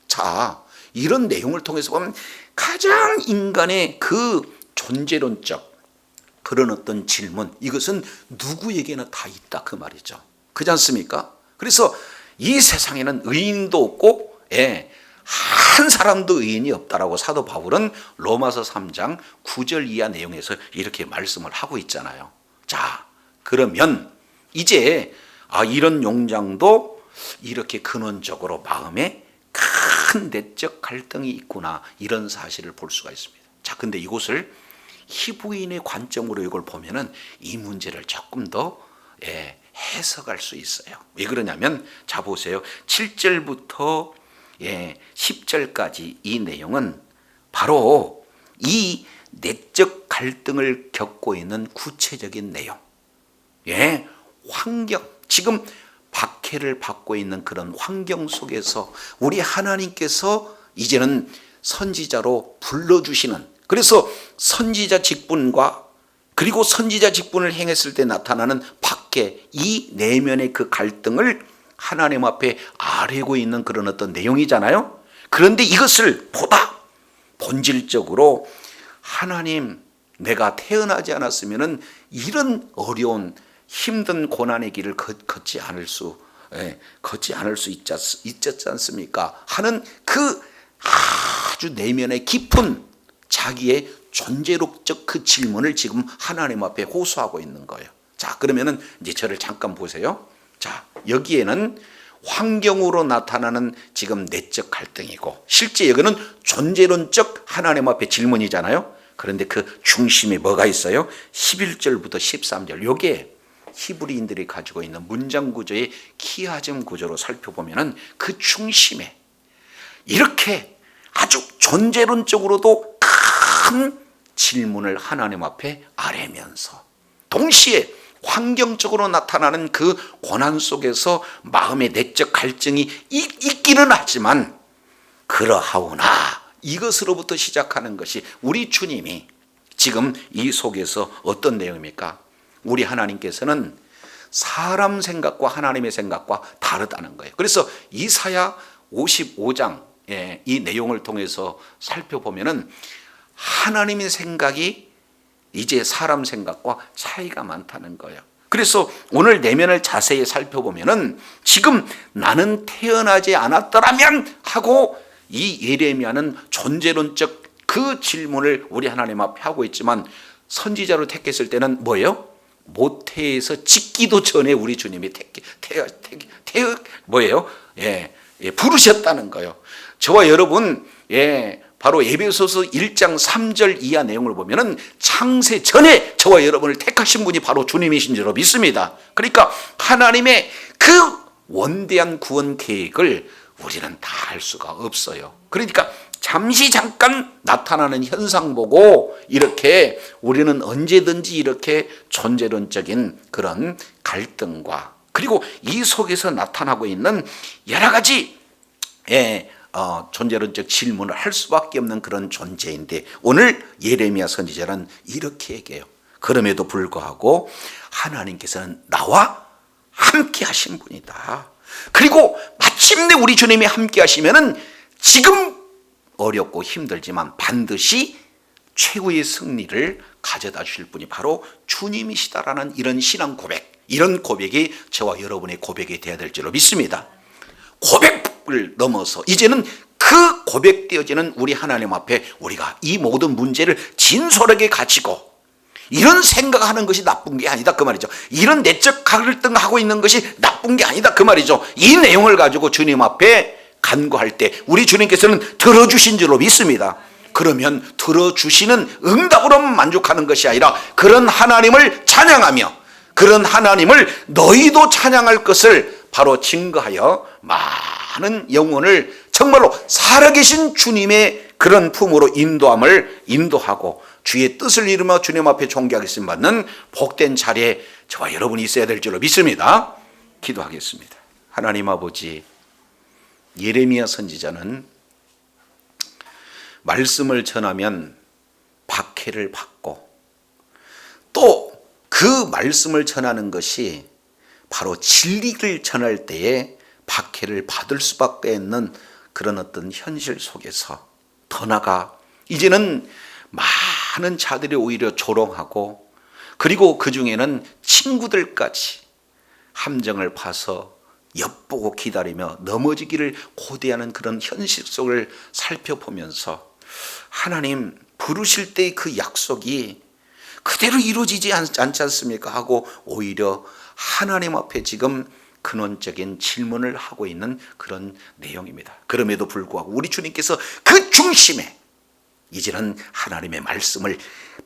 자, 이런 내용을 통해서 보면 가장 인간의 그 존재론적 그런 어떤 질문, 이것은 누구에게나 다 있다 그 말이죠. 그렇지 않습니까? 그래서 이 세상에는 의인도 없고 한 사람도 의인이 없다라고 사도 바울은 로마서 3장 9절 이하 내용에서 이렇게 말씀을 하고 있잖아요. 자, 그러면 이제 이런 용장도 이렇게 근원적으로 마음에 큰 내적 갈등이 있구나 이런 사실을 볼 수가 있습니다. 자, 근데 이것을 히브리인의 관점으로 이걸 보면은 이 문제를 조금 더 해석할 수 있어요. 왜 그러냐면 자 보세요. 7절부터 10절까지 이 내용은 바로 이 내적 갈등을 겪고 있는 구체적인 내용. 환경, 지금 박해를 받고 있는 그런 환경 속에서 우리 하나님께서 이제는 선지자로 불러주시는, 그래서 선지자 직분과 그리고 선지자 직분을 행했을 때 나타나는 박해, 이 내면의 그 갈등을 하나님 앞에 아뢰고 있는 그런 어떤 내용이잖아요. 그런데 이것을 보다 본질적으로 하나님, 내가 태어나지 않았으면은 이런 어려운 힘든 고난의 길을 걷지 않을 수 있지 않습니까? 하는 그 아주 내면의 깊은 자기의 존재론적 그 질문을 지금 하나님 앞에 호소하고 있는 거예요. 자, 그러면은 이제 저를 잠깐 보세요. 자, 여기에는 환경으로 나타나는 지금 내적 갈등이고, 실제 여기는 존재론적 하나님 앞에 질문이잖아요. 그런데 그 중심에 뭐가 있어요? 11절부터 13절, 요게 히브리인들이 가지고 있는 문장 구조의 키아즘 구조로 살펴보면은 그 중심에 이렇게 아주 존재론적으로도 큰 질문을 하나님 앞에 아뢰면서, 동시에 환경적으로 나타나는 그 고난 속에서 마음의 내적 갈증이 있기는 하지만, 그러하오나 이것으로부터 시작하는 것이 우리 주님이 지금 이 속에서 어떤 내용입니까? 우리 하나님께서는 사람 생각과 하나님의 생각과 다르다는 거예요. 그래서 이사야 55장 이 내용을 통해서 살펴보면은 하나님의 생각이 이제 사람 생각과 차이가 많다는 거예요. 그래서 오늘 내면을 자세히 살펴보면은 지금 나는 태어나지 않았더라면 하고 이 예레미야는 존재론적 그 질문을 우리 하나님 앞에 하고 있지만, 선지자로 택했을 때는 뭐예요? 모태에서 짓기도 전에 우리 주님이 부르셨다는 거예요. 저와 여러분, 바로 에베소서 1장 3절 이하 내용을 보면은 창세 전에 저와 여러분을 택하신 분이 바로 주님이신 줄로 믿습니다. 그러니까 하나님의 그 원대한 구원 계획을 우리는 다 알 수가 없어요. 그러니까 잠시 잠깐 나타나는 현상 보고 이렇게 우리는 언제든지 이렇게 존재론적인 그런 갈등과, 그리고 이 속에서 나타나고 있는 여러 가지 존재론적 질문을 할 수밖에 없는 그런 존재인데, 오늘 예레미야 선지자는 이렇게 얘기해요. 그럼에도 불구하고 하나님께서는 나와 함께 하신 분이다. 그리고 마침내 우리 주님이 함께 하시면은 지금 어렵고 힘들지만 반드시 최후의 승리를 가져다 주실 분이 바로 주님이시다라는 이런 신앙 고백, 이런 고백이 저와 여러분의 고백이 되어야 될 줄로 믿습니다. 고백을 넘어서 이제는 그 고백되어지는 우리 하나님 앞에 우리가 이 모든 문제를 진솔하게 가지고, 이런 생각하는 것이 나쁜 게 아니다 그 말이죠. 이런 내적 갈등하고 있는 것이 나쁜 게 아니다 그 말이죠. 이 내용을 가지고 주님 앞에 간구할 때 우리 주님께서는 들어주신 줄로 믿습니다. 그러면 들어주시는 응답으로만 만족하는 것이 아니라 그런 하나님을 찬양하며, 그런 하나님을 너희도 찬양할 것을 바로 증거하여 많은 영혼을 정말로 살아계신 주님의 그런 품으로 인도하고 주의 뜻을 이루며 주님 앞에 존귀하겠음 받는 복된 자리에 저와 여러분이 있어야 될 줄로 믿습니다. 기도하겠습니다. 하나님 아버지, 예레미야 선지자는 말씀을 전하면 박해를 받고, 또 그 말씀을 전하는 것이 바로 진리를 전할 때에 박해를 받을 수밖에 없는 그런 어떤 현실 속에서, 더 나아가 이제는 많은 자들이 오히려 조롱하고, 그리고 그 중에는 친구들까지 함정을 파서 엿보고 기다리며 넘어지기를 고대하는 그런 현실 속을 살펴보면서, 하나님 부르실 때의 그 약속이 그대로 이루어지지 않지 않습니까 하고 오히려 하나님 앞에 지금 근원적인 질문을 하고 있는 그런 내용입니다. 그럼에도 불구하고 우리 주님께서 그 중심에 이제는 하나님의 말씀을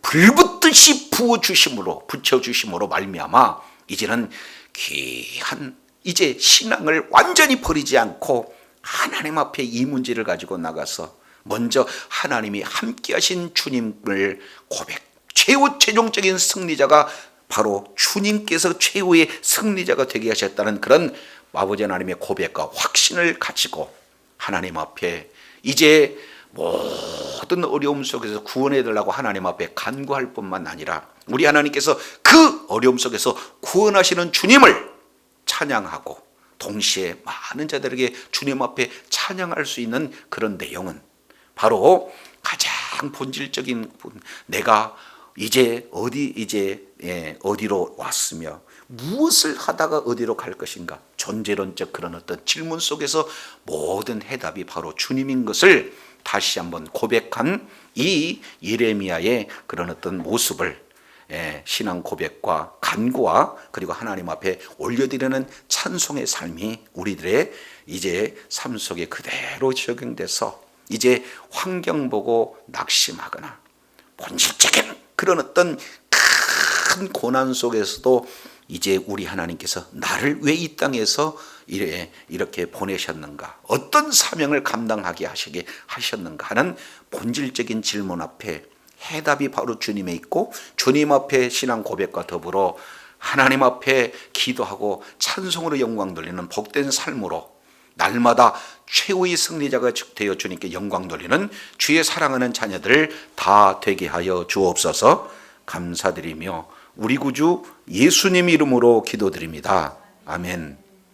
불붙듯이 붙여주심으로 말미암아 이제는 귀한 이제 신앙을 완전히 버리지 않고 하나님 앞에 이 문제를 가지고 나가서 먼저 하나님이 함께 하신 주님을 고백, 최종적인 승리자가 바로 주님께서 최후의 승리자가 되게 하셨다는 그런 아버지 하나님의 고백과 확신을 가지고 하나님 앞에 이제 모든 어려움 속에서 구원해 달라고 하나님 앞에 간구할 뿐만 아니라, 우리 하나님께서 그 어려움 속에서 구원하시는 주님을 찬양하고 동시에 많은 자들에게 주님 앞에 찬양할 수 있는 그런 내용은 바로 가장 본질적인 내가 이제 어디로 왔으며 무엇을 하다가 어디로 갈 것인가, 존재론적 그런 어떤 질문 속에서 모든 해답이 바로 주님인 것을 다시 한번 고백한 이 예레미야의 그런 어떤 모습을 신앙 고백과 간구와 그리고 하나님 앞에 올려드리는 찬송의 삶이 우리들의 이제 삶 속에 그대로 적용돼서 이제 환경 보고 낙심하거나 본질적인 그런 어떤 큰 고난 속에서도 이제 우리 하나님께서 나를 왜 이 땅에서 이렇게 보내셨는가, 어떤 사명을 감당하게 하시게 하셨는가 하는 본질적인 질문 앞에 해답이 바로 주님에 있고, 주님 앞에 신앙 고백과 더불어 하나님 앞에 기도하고 찬송으로 영광 돌리는 복된 삶으로 날마다 최후의 승리자가 되어 주님께 영광 돌리는 주의 사랑하는 자녀들 다 되게 하여 주옵소서. 감사드리며 우리 구주 예수님 이름으로 기도드립니다. 아멘.